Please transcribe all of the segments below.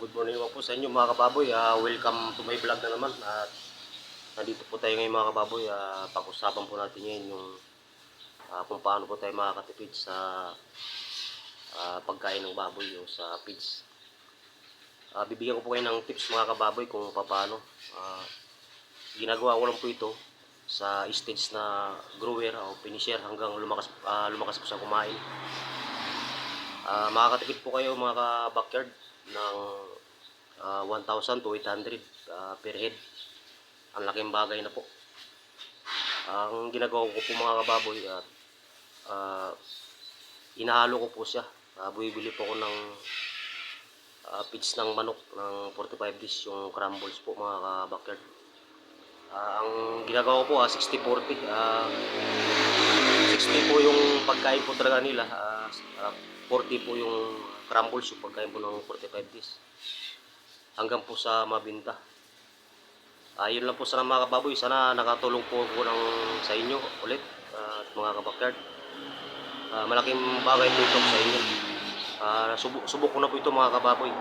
Good morning naman po sa inyo mga kababoy. Welcome to my vlog na naman. At nandito po tayo ngayon mga kababoy. Pag-usapan po natin ngayon yung kung paano po tayo makakatipid sa pagkain ng baboy o sa feeds. Bibigyan ko po kayo ng tips mga kababoy kung paano. Ginagawa ko lang po ito sa stage na grower o finisher hanggang lumakas po sa kumain. Makakatipid po kayo mga ka-backyard ng 1,000 to 800 per head. Ang laking bagay na po. Ang ginagawa ko po mga kababoy at inahalo ko po siya. Bumibili po ako ng feeds ng manok ng 45 days, yung crumbles po mga ka-backyard. Ang ginagawa ko po 60-40. 60 po yung pagkain po talaga nila. 40 po yung crumbles, yung pagkain po ng 45 days. Hanggang po sa mabinta. Yun lang po sana mga kababoy. Sana nakatulong po sa inyo ulit mga kabakyard. Malaking bagay po ito sa inyo. Subok ko na po ito mga kababoy.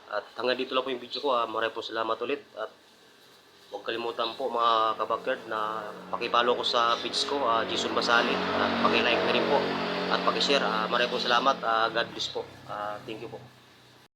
At hanggang dito lang po yung video ko. Maraming po salamat ulit. At huwag kalimutan po mga kabakyard na pakipalo ko sa page ko, Jason Basali. At pakilike na rin po. At pakishare. Maraming po salamat. God bless po. Thank you po.